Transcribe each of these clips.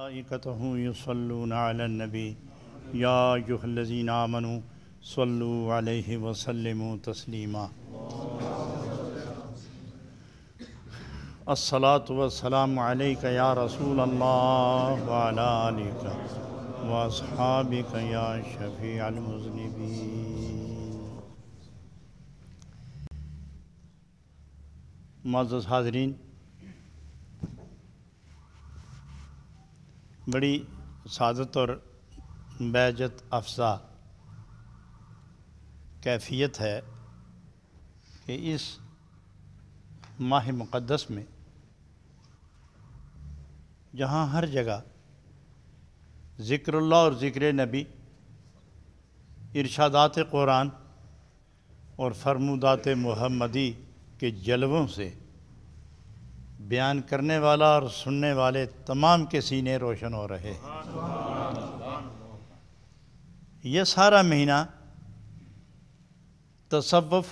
ملائکتہ یصلون علی النبی یا ایھا الذین آمنوا صلوا علیہ وسلموا تسلیما۔ الصلاۃ والسلام علیک یا رسول اللہ وعلی آلک واصحابک یا شفیع المذنبین۔ معزز حاضرین، بڑی سعادت اور بہجت افزا کیفیت ہے کہ اس ماہ مقدس میں جہاں ہر جگہ ذکر اللہ اور ذکر نبی، ارشادات قرآن اور فرمودات محمدی کے جلووں سے بیان کرنے والا اور سننے والے تمام کے سینے روشن ہو رہے ہیں۔ یہ سارا مہینہ تصوف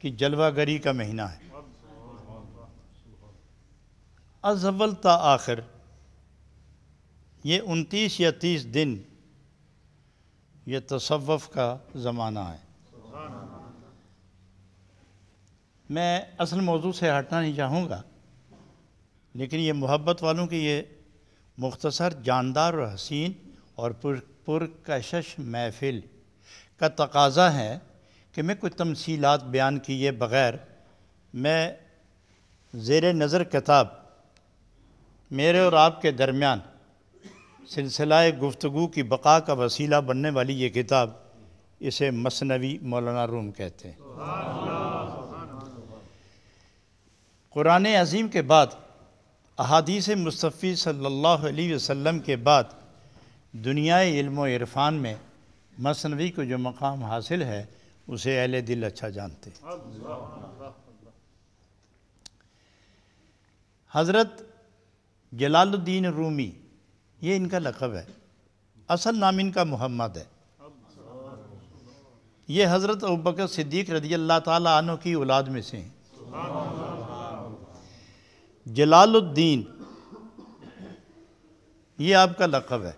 کی جلوہ گری کا مہینہ ہے۔ از اول تا آخر یہ 29 یا 30 دن یہ تصوف کا زمانہ ہے۔ میں اصل موضوع سے ہٹنا نہیں چاہوں گا، لیکن یہ محبت والوں کی یہ مختصر، جاندار اور حسین اور پرکشش محفل کا تقاضا ہے کہ میں کوئی تمثیلات بیان کیے بغیر میں زیر نظر کتاب میرے اور آپ کے درمیان سلسلہ گفتگو کی بقا کا وسیلہ بننے والی یہ کتاب، اسے مثنوی مولانا روم کہتے ہیں۔ قرآن عظیم کے بعد، احادیث مصطفی صلی اللہ علیہ وسلم کے بعد دنیا علم و عرفان میں مثنوی کو جو مقام حاصل ہے اسے اہل دل اچھا جانتے ہیں۔ حضرت جلال الدین رومی، یہ ان کا لقب ہے، اصل نام ان کا محمد ہے۔ یہ حضرت ابوبکر صدیق رضی اللہ تعالیٰ عنہ کی اولاد میں سے ہیں۔ جلال الدین یہ آپ کا لقب ہے۔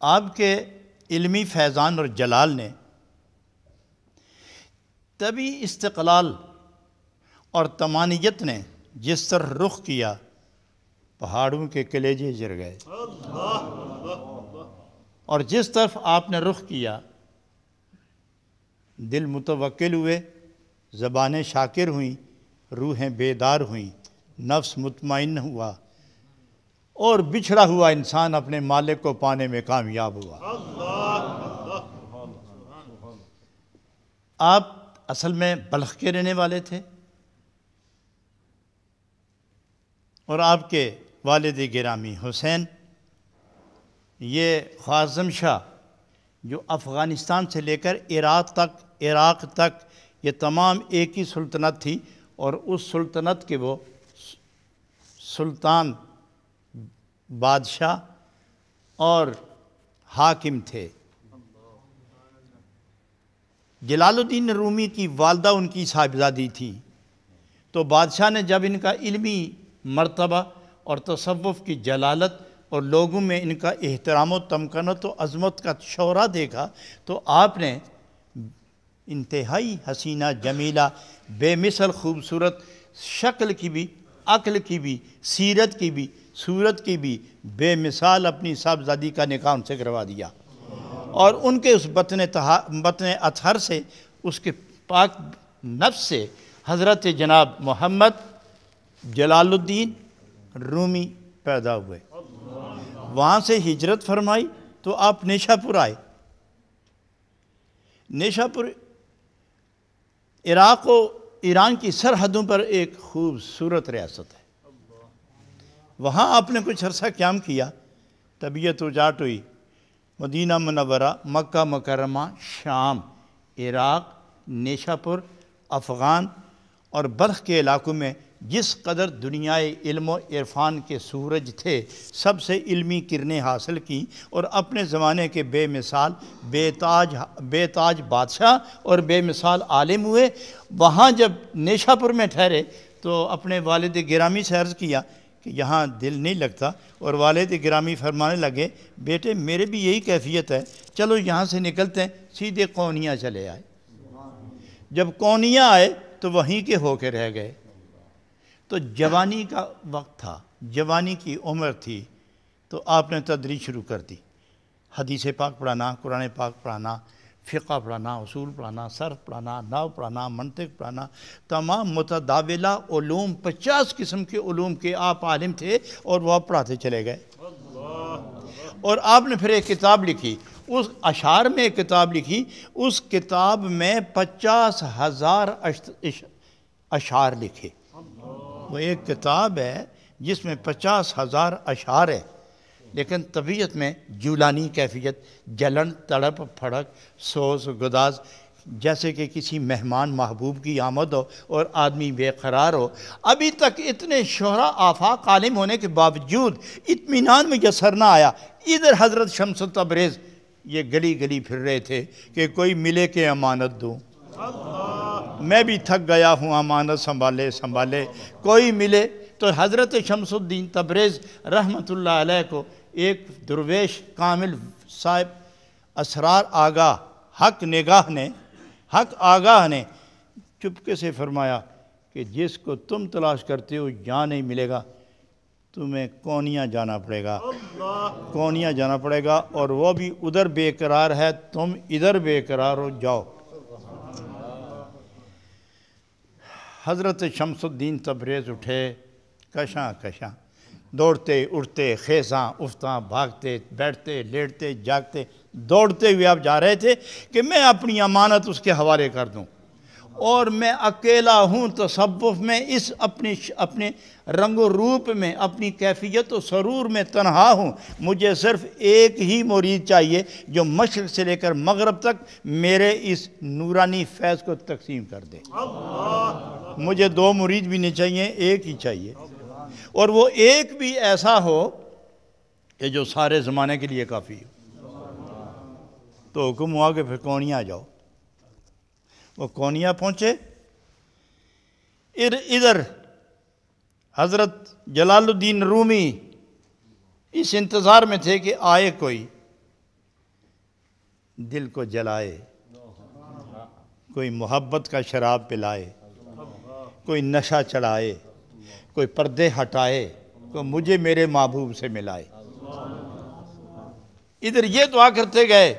آپ کے علمی فیضان اور جلال نے طبی استقلال اور طمانیت نے جس طرح رخ کیا، پہاڑوں کے کلیجے جر گئے، اور جس طرف آپ نے رخ کیا دل متوکل ہوئے، زبانیں شاکر ہوئیں، روحیں بیدار ہوئیں، نفس مطمئن ہوا، اور بچھڑا ہوا انسان اپنے مالک کو پانے میں کامیاب ہوا۔ آپ اصل میں بلخ کے رہنے والے تھے، اور آپ کے والد گرامی حسین، یہ خواصم شاہ جو افغانستان سے لے کر عراق تک یہ تمام ایک ہی سلطنت تھی، اور اس سلطنت کے وہ سلطان، بادشاہ اور حاکم تھے۔ جلال الدین رومی کی والدہ ان کی صاحبزادی تھی، تو بادشاہ نے جب ان کا علمی مرتبہ اور تصوف کی جلالت اور لوگوں میں ان کا احترام و تمکنت و عظمت کا شعرہ دیکھا، تو آپ نے انتہائی حسینہ، جمیلہ، بے مثل خوبصورت، شکل کی بھی، عقل کی بھی، سیرت کی بھی، صورت کی بھی بے مثال اپنی صاحبزادی کا نکاح ان سے کروا دیا، اور ان کے اس بطن اطہر سے، اس کے پاک نفس سے حضرت جناب محمد جلال الدین رومی پیدا ہوئے۔ وہاں سے ہجرت فرمائی تو آپ نیشا پور آئے۔ نیشا پور عراق و ایران کی سرحدوں پر ایک خوبصورت ریاست ہے۔ وہاں آپ نے کچھ عرصہ قیام کیا، طبیعت اجاٹ ہوئی، مدینہ منورہ، مکہ مکرمہ، شام، عراق، نیشا پور، افغان اور بلخ کے علاقوں میں جس قدر دنیائے علم و عرفان کے سورج تھے، سب سے علمی کرنیں حاصل کیں، اور اپنے زمانے کے بے مثال، بے تاج بادشاہ اور بے مثال عالم ہوئے۔ وہاں جب نیشا پور میں ٹھہرے تو اپنے والد گرامی سے عرض کیا کہ یہاں دل نہیں لگتا، اور والد گرامی فرمانے لگے بیٹے میرے بھی یہی کیفیت ہے، چلو یہاں سے نکلتے ہیں، سیدھے قونیہ چلے آئے۔ جب قونیہ آئے تو وہیں کے ہو کے رہ گئے۔ تو جوانی کا وقت تھا، جوانی کی عمر تھی، تو آپ نے تدریس شروع کر دی، حدیث پاک پڑھانا، قرآن پاک پڑھانا، فقہ پڑھانا، اصول پڑھانا، صرف پڑھانا، نحو پڑھانا، منطق پڑھانا، تمام متداولہ علوم، 50 قسم کے علوم کے آپ عالم تھے، اور وہ آپ پڑھاتے چلے گئے۔ اور آپ نے پھر ایک کتاب لکھی، اس اشعار میں ایک کتاب لکھی، اس کتاب میں 50,000 اشعار لکھے۔ وہ ایک کتاب ہے جس میں 50,000 اشعار ہے، لیکن طبیعت میں جولانی کیفیت، جلن، تڑپ، پھڑک، سوز، گداز، جیسے کہ کسی مہمان محبوب کی آمد ہو اور آدمی بے قرار ہو۔ ابھی تک اتنے شہرا آفاق عالم ہونے کے باوجود اطمینان میسر نہ آیا۔ ادھر حضرت شمس تبریز یہ گلی گلی پھر رہے تھے کہ کوئی ملے کہ امانت دوں، میں بھی تھک گیا ہوں امانت سنبھالے سنبھالے، کوئی ملے۔ تو حضرت شمس الدین تبریز رحمۃ اللہ علیہ کو ایک درویش کامل صاحب اسرار آگاہ حق آگاہ نے چپکے سے فرمایا کہ جس کو تم تلاش کرتے ہو یہاں نہیں ملے گا، تمہیں قونیہ جانا پڑے گا، قونیہ جانا پڑے گا، اور وہ بھی ادھر بے قرار ہے، تم ادھر بے قرار ہو، جاؤ۔ حضرت شمس الدین تبریز اٹھے، کشاں کشاں دوڑتے اٹھتے، خیزاں افتاں، بھاگتے بیٹھتے لیٹتے جاگتے، دوڑتے ہوئے آپ جا رہے تھے کہ میں اپنی امانت اس کے حوالے کر دوں، اور میں اکیلا ہوں تصوف میں، اس اپنے رنگ و روپ میں، اپنی کیفیت و سرور میں تنہا ہوں، مجھے صرف ایک ہی مرید چاہیے جو مشرق سے لے کر مغرب تک میرے اس نورانی فیض کو تقسیم کر دے۔ مجھے 2 مرید بھی نہیں چاہیے، ایک ہی چاہیے، اور وہ ایک بھی ایسا ہو کہ جو سارے زمانے کے لیے کافی ہو۔ تو حکم ہوا کہ پھر قونیہ آ جاؤ۔ وہ قونیہ پہنچے، ادھر حضرت جلال الدین رومی اس انتظار میں تھے کہ آئے کوئی دل کو جلائے، کوئی محبت کا شراب پلائے، کوئی نشہ چڑھائے، کوئی پردے ہٹائے، کوئی مجھے میرے محبوب سے ملائے۔ ادھر یہ دعا کرتے گئے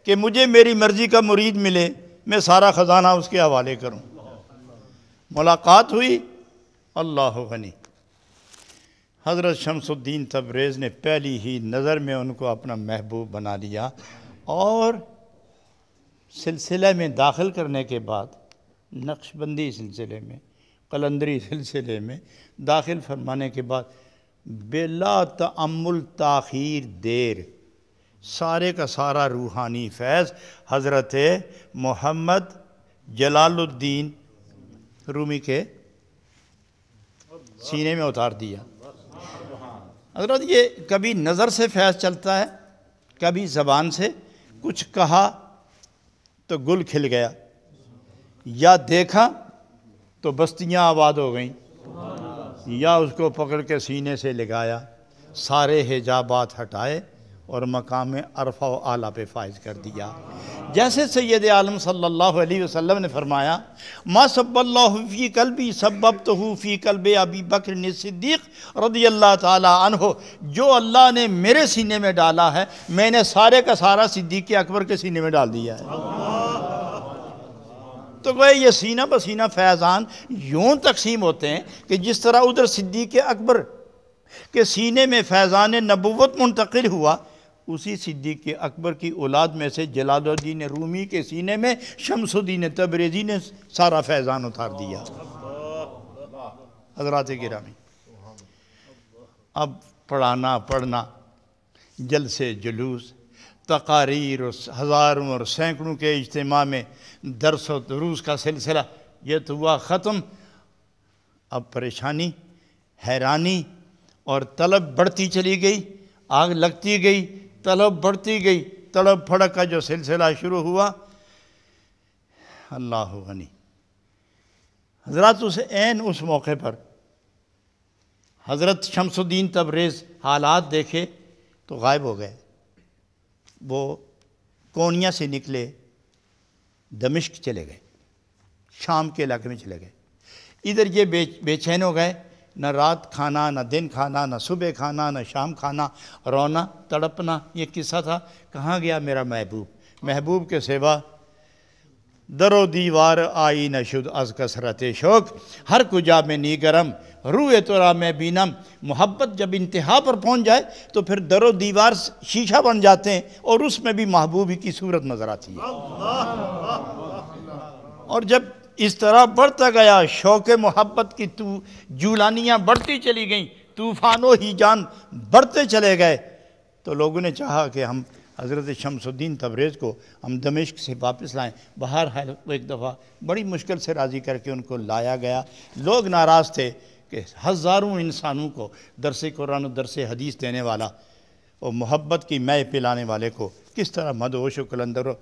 کہ مجھے میری مرضی کا مرید ملے، میں سارا خزانہ اس کے حوالے کروں۔ ملاقات ہوئی، اللہ غنی، حضرت شمس الدین تبریز نے پہلی ہی نظر میں ان کو اپنا محبوب بنا لیا، اور سلسلہ میں داخل کرنے کے بعد، نقشبندی سلسلے میں، قلندری سلسلے میں داخل فرمانے کے بعد بلا تأمل تاخیر دیر سارے کا سارا روحانی فیض حضرت محمد جلال الدین رومی کے سینے میں اتار دیا۔ حضرت یہ کبھی نظر سے فیض چلتا ہے، کبھی زبان سے، کچھ کہا تو گل کھل گیا، یا دیکھا تو بستیاں آباد ہو گئیں، یا اس کو پکڑ کے سینے سے لگایا، سارے حجابات ہٹائے اور مقام عرفہ و اعلیٰ پہ فائز کر دیا۔ جیسے سید عالم صلی اللہ علیہ وسلم نے فرمایا ما صب اللہ فی قلبی سببتہ فی قلب ابی بکر صدیق رضی اللہ تعالی عنہ، جو اللہ نے میرے سینے میں ڈالا ہے میں نے سارے کا سارا صدیق اکبر کے سینے میں ڈال دیا ہے۔ تو گوئے یہ سینہ بسینہ فیضان یوں تقسیم ہوتے ہیں کہ جس طرح ادھر صدیق اکبر کے سینے میں فیضان نبوت منتقل ہوا، اسی صدیق اکبر کی اولاد میں سے جلال الدین رومی کے سینے میں شمس الدین تبریزی نے سارا فیضان اتار دیا۔ حضرات گرامی، اب پڑھنا جلسے جلوس، تقاریر اور ہزاروں اور سینکڑوں کے اجتماع میں درس و دروس کا سلسلہ یہ تو ہوا ختم۔ اب پریشانی، حیرانی اور طلب بڑھتی چلی گئی، آگ لگتی گئی، طلب بڑھتی گئی، طلب پھڑک کا جو سلسلہ شروع ہوا، اللہ غنی۔ حضرات اس موقع پر حضرت شمس الدین تبریز حالات دیکھے تو غائب ہو گئے. وہ کونیا سے نکلے دمشق چلے گئے, شام کے علاقے میں چلے گئے. ادھر یہ بے چین ہو گئے, نہ رات کھانا نہ دن کھانا نہ صبح کھانا نہ شام کھانا, رونا تڑپنا. یہ قصہ تھا کہاں گیا میرا محبوب, محبوب کے سوا در و دیوار آئی نہ شد از کثرت شوق, ہر کجا میں نی گرم روئے تورا میں بینم. محبت جب انتہا پر پہنچ جائے تو پھر در و دیوار شیشہ بن جاتے ہیں اور اس میں بھی محبوب کی صورت نظر آتی ہے. اور جب اس طرح بڑھتا گیا شوق محبت کی جولانیاں بڑھتی چلی گئیں, طوفانوں ہی جان بڑھتے چلے گئے, تو لوگوں نے چاہا کہ ہم حضرت شمس الدین تبریز کو ہم دمشق سے واپس لائیں. بہرحال ایک دفعہ بڑی مشکل سے راضی کر کے ان کو لایا گیا. لوگ ناراض تھے کہ ہزاروں انسانوں کو درس قرآن و درس حدیث دینے والا اور محبت کی مے پلانے والے کو کس طرح مدہوش و قلندر و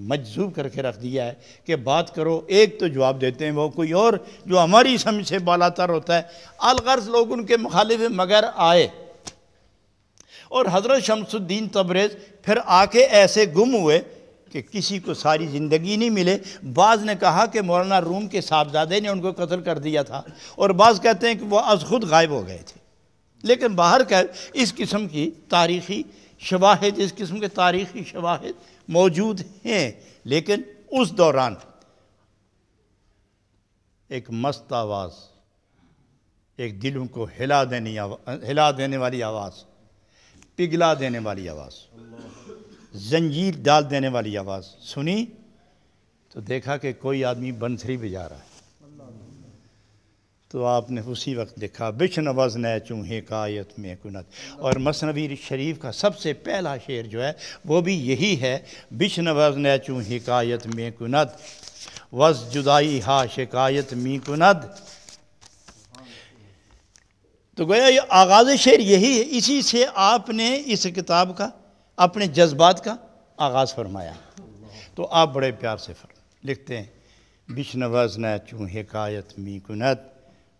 مجذوب کر کے رکھ دیا ہے کہ بات کرو ایک تو جواب دیتے ہیں وہ کوئی اور جو ہماری سمجھ سے بالاتر ہوتا ہے. الغرض لوگ ان کے مخالف مگر آئے, اور حضرت شمس الدین تبریز پھر آ کے ایسے گم ہوئے کہ کسی کو ساری زندگی نہیں ملے. بعض نے کہا کہ مولانا روم کے صاحبزادے نے ان کو قتل کر دیا تھا, اور بعض کہتے ہیں کہ وہ از خود غائب ہو گئے تھے. لیکن باہر کہ اس قسم کی تاریخی شواہد, اس قسم کے تاریخی شواہد موجود ہیں. لیکن اس دوران ایک مست آواز, ایک دلوں کو ہلا دینے والی آواز, پگھلا دینے والی آواز, زنجیر ڈال دینے والی آواز سنی تو دیکھا کہ کوئی آدمی بنسری بجا رہا ہے. تو آپ نے اسی وقت دیکھا بشنوز نہ چوں حکایت میں کنت. اور مثنوی شریف کا سب سے پہلا شعر جو ہے وہ بھی یہی ہے, بشنوز نہ چوں حکایت میں کنت وز جدائی ہا شکایت می کند. تو گویا یہ آغاز شعر یہی ہے, اسی سے آپ نے اس کتاب کا اپنے جذبات کا آغاز فرمایا. تو آپ بڑے پیار سے لکھتے ہیں, بشنوز نہ چوں حکایت می کند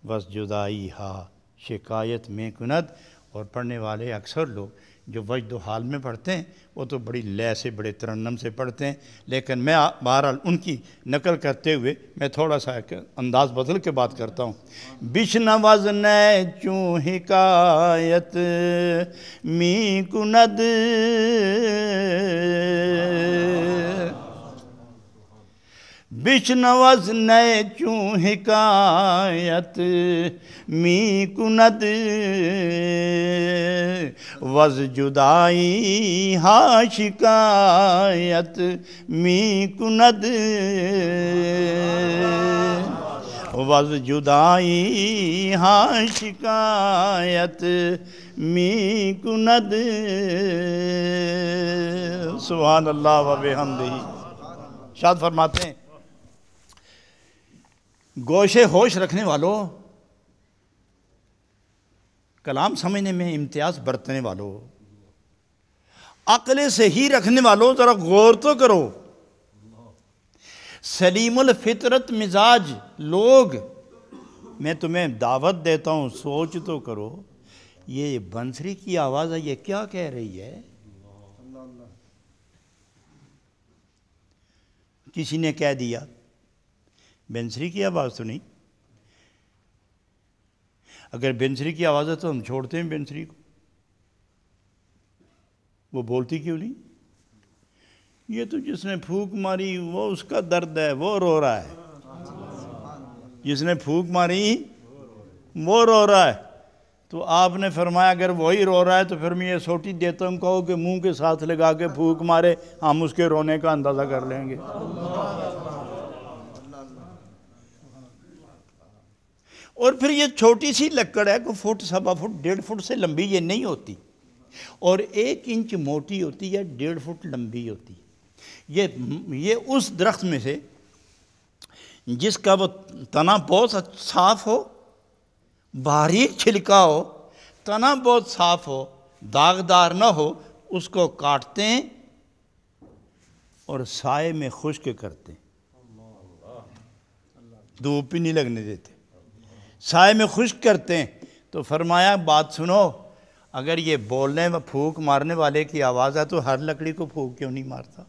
وز جدائی ہا شکایت میں کند. اور پڑھنے والے اکثر لوگ جو وجد و حال میں پڑھتے ہیں وہ تو بڑی لے سے بڑے ترنم سے پڑھتے ہیں, لیکن میں بہرحال ان کی نقل کرتے ہوئے میں تھوڑا سا انداز بدل کے بات کرتا ہوں. بشنوز نہ چوں حکایت می کند بشنوز نہ چوں حکایت می کند وز جدائی ہا شکایت می کند وز جدائی ہا شکایت می کند. سبحان اللہ و بحمدہ. شاد فرماتے ہیں, گوشے ہوش رکھنے والوں, کلام سمجھنے میں امتیاز برتنے والوں, عقل صحیح رکھنے والوں, ذرا غور تو کرو. سلیم الفطرت مزاج لوگ, میں تمہیں دعوت دیتا ہوں, سوچ تو کرو. یہ بنسری کی آواز ہے, یہ کیا کہہ رہی ہے؟ کسی نے کہہ دیا بنسری کی آواز تو نہیں. اگر بنسری کی آواز ہے تو ہم چھوڑتے ہیں بنسری کو, وہ بولتی کیوں نہیں؟ یہ تو جس نے پھونک ماری وہ اس کا درد ہے, وہ رو رہا ہے. جس نے پھونک ماری وہ رو رہا ہے. تو آپ نے فرمایا اگر وہی رو رہا ہے تو پھر میں یہ سوٹی دیتا ہوں, کہو کہ منہ کے ساتھ لگا کے پھونک مارے, ہم اس کے رونے کا اندازہ کر لیں گے. اور پھر یہ چھوٹی سی لکڑ ہے, کوئی فٹ, سوا فٹ, 1.5 فٹ سے لمبی یہ نہیں ہوتی, اور 1 انچ موٹی ہوتی ہے, 1.5 فٹ لمبی ہوتی. یہ اس درخت میں سے جس کا وہ تنا بہت صاف ہو, باریک چھلکا ہو, تنا بہت صاف ہو, داغدار نہ ہو, اس کو کاٹتے ہیں اور سائے میں خشک کرتے ہیں. دھوپ بھی نہیں لگنے دیتے, سائے میں خشک کرتے ہیں تو فرمایا بات سنو، اگر یہ بولنے و پھونک مارنے والے کی آواز ہے تو ہر لکڑی کو پھونک کیوں نہیں مارتا؟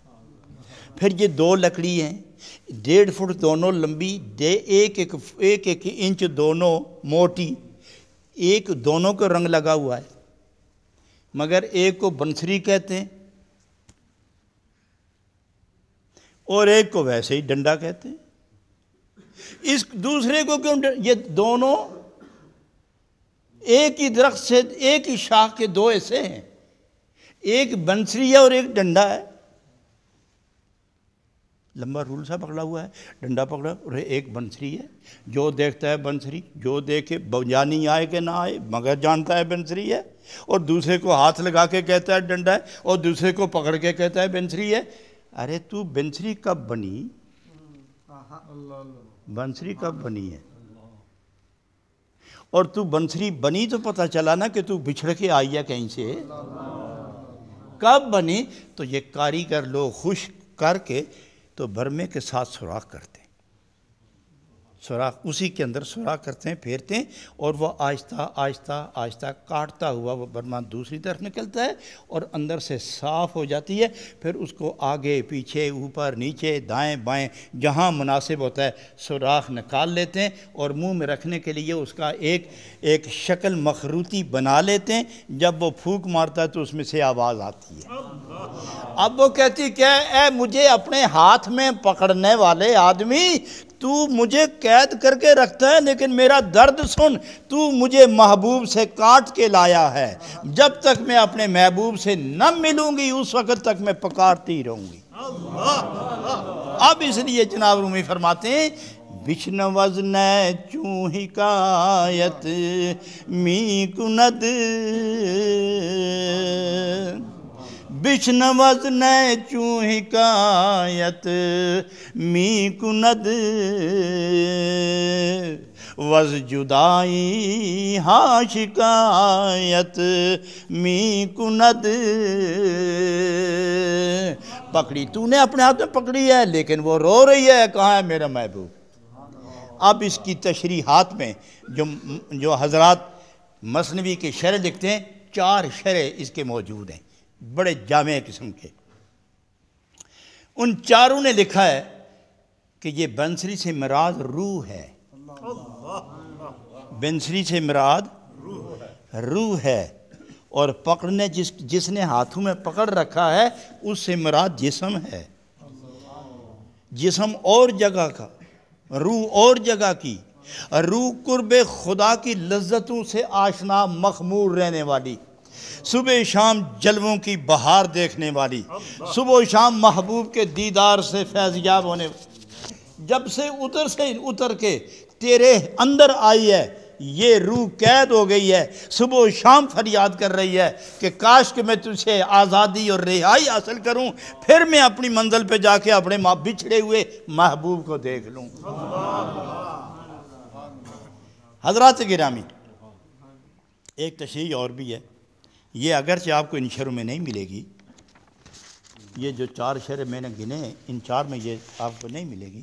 پھر یہ 2 لکڑی ہیں، 1.5 فٹ دونوں لمبی، ایک ایک انچ دونوں موٹی، ایک دونوں کو رنگ لگا ہوا ہے، مگر ایک کو بنسری کہتے ہیں اور ایک کو ویسے ہی ڈنڈا کہتے ہیں۔ اس دوسرے کو کیوں یہ دونوں ایک ہی درخت سے ایک ہی شاخ کے 2 ایسے ہیں، ایک بنسری ہے اور ایک ڈنڈا ہے، لمبا رول سا پکڑا ہوا ہے، ڈنڈا پکڑا اور ایک بنسری ہے۔ جو دیکھتا ہے بنسری، جو دیکھے جانی آئے کہ نہ آئے مگر جانتا ہے بنسری ہے، اور دوسرے کو ہاتھ لگا کے کہتا ہے ڈنڈا ہے، اور دوسرے کو پکڑ کے کہتا ہے بنسری ہے۔ ارے تو بنسری کب بنی؟ بنسری کب بنی ہے؟ اور تو بنسری بنی تو پتہ چلا نا کہ تو بچھڑ کے آئی ہے کہیں سے، کب بنی؟ تو یہ کاریگر لوگ خوش کر کے تو برمے کے ساتھ سوراخ کرتے ہیں، سوراخ اسی کے اندر سوراخ کرتے ہیں، پھیرتے ہیں، اور وہ آہستہ آہستہ آہستہ کاٹتا ہوا وہ برما دوسری طرف نکلتا ہے اور اندر سے صاف ہو جاتی ہے۔ پھر اس کو آگے پیچھے اوپر نیچے دائیں بائیں جہاں مناسب ہوتا ہے سوراخ نکال لیتے ہیں، اور منہ میں رکھنے کے لیے اس کا ایک شکل مخروطی بنا لیتے ہیں۔ جب وہ پھونک مارتا ہے تو اس میں سے آواز آتی ہے۔ اب وہ کہتی کہ اے مجھے اپنے ہاتھ میں پکڑنے والے آدمی، تو مجھے قید کر کے رکھتا ہے لیکن میرا درد سن، تو مجھے محبوب سے کاٹ کے لایا ہے، جب تک میں اپنے محبوب سے نہ ملوں گی اس وقت تک میں پکارتی رہوں گی۔ اب اس لیے جناب رومی فرماتے ہیں بشنوز نے چوں حکایت می کند، بشنوز نے چوں حکایت می کند، وز جدائی ہاں شکایت می کند۔ پکڑی تو نے اپنے ہاتھ میں پکڑی ہے لیکن وہ رو رہی ہے، کہاں ہے میرا محبوب؟ اب اس کی تشریحات میں جو حضرات مثنوی کے شرح لکھتے ہیں، 4 شرح اس کے موجود ہیں، بڑے جامع قسم کے۔ ان 4 نے لکھا ہے کہ یہ بنسری سے مراد روح ہے، بنسری سے مراد روح ہے، اور پکڑنے جس نے ہاتھوں میں پکڑ رکھا ہے اس سے مراد جسم ہے، جسم اور جگہ کا، روح اور جگہ کی، روح قرب خدا کی لذتوں سے آشنا مخمور رہنے والی، صبح شام جلووں کی بہار دیکھنے والی، صبح و شام محبوب کے دیدار سے فیضیاب ہونے، جب سے اتر کے تیرے اندر آئی ہے یہ روح قید ہو گئی ہے، صبح و شام فریاد کر رہی ہے کہ کاش کہ میں تجھے آزادی اور رہائی حاصل کروں، پھر میں اپنی منزل پہ جا کے اپنے بچھڑے ہوئے محبوب کو دیکھ لوں۔ حضرات گرامی، ایک تشریح اور بھی ہے، یہ اگرچہ آپ کو ان شرحوں میں نہیں ملے گی، یہ جو 4 شرح میں نے گنے ہیں ان 4 میں یہ آپ کو نہیں ملے گی،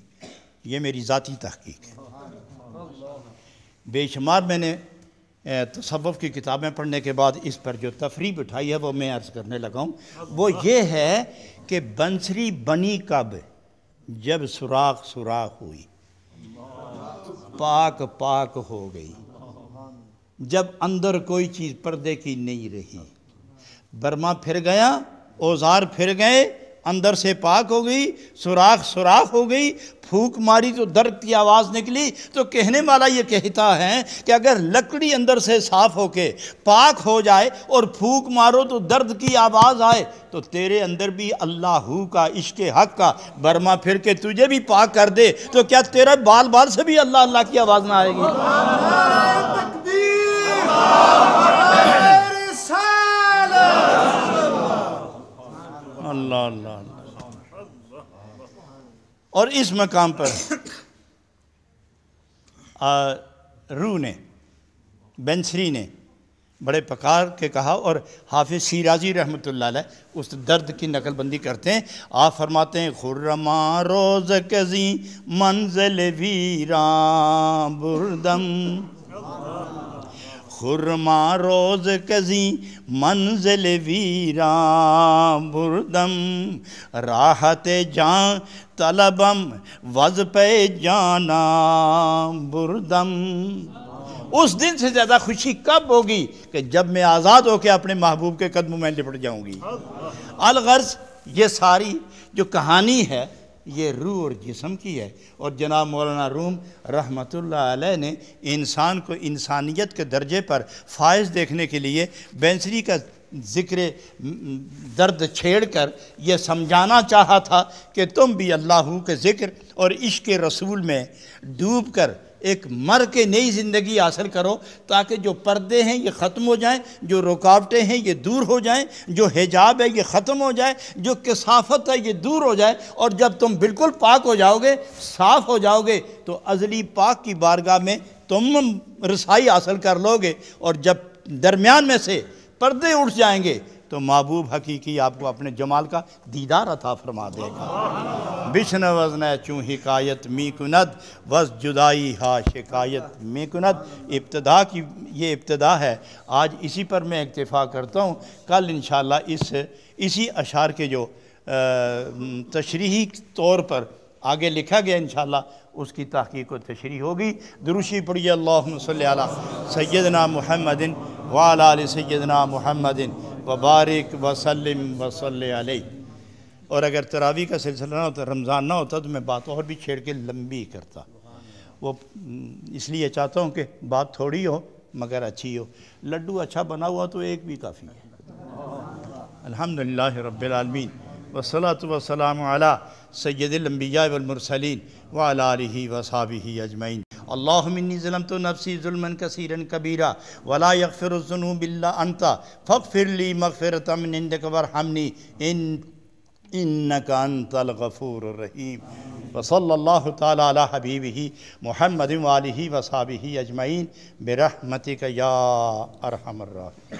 یہ میری ذاتی تحقیق ہے۔ بے شمار میں نے تصوف کی کتابیں پڑھنے کے بعد اس پر جو تفریح بٹھائی ہے وہ میں عرض کرنے لگا ہوں، وہ یہ ہے کہ بنسری بنی کب؟ جب سوراخ ہوئی، پاک پاک ہو گئی، جب اندر کوئی چیز پردے کی نہیں رہی، برما پھر گیا، اوزار پھر گئے، اندر سے پاک ہو گئی، سوراخ ہو گئی، پھونک ماری تو درد کی آواز نکلی۔ تو کہنے والا یہ کہتا ہے کہ اگر لکڑی اندر سے صاف ہو کے پاک ہو جائے اور پھونک مارو تو درد کی آواز آئے، تو تیرے اندر بھی اللہ کا عشق حق کا برما پھر کے تجھے بھی پاک کر دے تو کیا تیرے بال سے بھی اللہ اللہ کی آواز نہ آئے گی؟ اللہ اللہ اللہ۔ اور اس مقام پر روح نے، بنسری نے بڑے پکار کے کہا، اور حافظ شیرازی رحمۃ اللہ علیہ اس درد کی نقل بندی کرتے ہیں۔ آپ فرماتے ہیں خرما روز کزی منزل ویراں بردم، خرما روز کزی منزل ویران بردم راحت جان طلبم وز پہ جانا بردم۔ اس دن سے زیادہ خوشی کب ہوگی کہ جب میں آزاد ہو کے اپنے محبوب کے قدموں میں لپٹ جاؤں گی۔ الغرض یہ ساری جو کہانی ہے یہ روح اور جسم کی ہے، اور جناب مولانا روم رحمۃ اللہ علیہ نے انسان کو انسانیت کے درجے پر فائز دیکھنے کے لیے بینسری کا ذکر درد چھیڑ کر یہ سمجھانا چاہا تھا کہ تم بھی اللہ کے ذکر اور عشق رسول میں ڈوب کر ایک مر کے نئی زندگی حاصل کرو، تاکہ جو پردے ہیں یہ ختم ہو جائیں، جو رکاوٹیں ہیں یہ دور ہو جائیں، جو حجاب ہے یہ ختم ہو جائے، جو کثافت ہے یہ دور ہو جائے، اور جب تم بالکل پاک ہو جاؤ گے، صاف ہو جاؤ گے، تو ازلی پاک کی بارگاہ میں تم رسائی حاصل کر لو گے، اور جب درمیان میں سے پردے اٹھ جائیں گے تو محبوب حقیقی آپ کو اپنے جمال کا دیدار عطا فرما دے گا۔ بشن وزن چوں حکایت می کند وز جدائی ہا شکایت می کند۔ ابتدا کی یہ ابتدا ہے، آج اسی پر میں اکتفا کرتا ہوں۔ کل انشاءاللہ اسی اشعار کے جو تشریحی طور پر آگے لکھا گیا انشاءاللہ اس کی تحقیق و تشریح ہوگی۔ دروشی پڑھیے اللہم صلی علی سیدنا محمد وعلی آل سیدنا محمد وبارک وسلم وصلی علیہ۔ اور اگر تراویح کا سلسلہ نہ ہوتا، رمضان نہ ہوتا، تو میں بات اور بھی چھیڑ کے لمبی کرتا، وہ اس لیے چاہتا ہوں کہ بات تھوڑی ہو مگر اچھی ہو۔ لڈو اچھا بنا ہوا تو ایک بھی کافی ہے۔ الحمدللہ رب العالمین والصلاة والسلام علی سید الانبیاء والمرسلین وعلی آلہ وصحبہ اجمعین۔ اللہم انی ظلمت نفسی ظلما کثیرا کبیرا ولا یغفر الذنوب الا انت فاغفر لی مغفرۃ من عندک وارحمنی انک انت الغفور الرحیم۔ وصلی اللہ تعالی علی حبیبہ محمد وآلہ وصحبہ اجمعین برحمتک یا ارحم الراحمین۔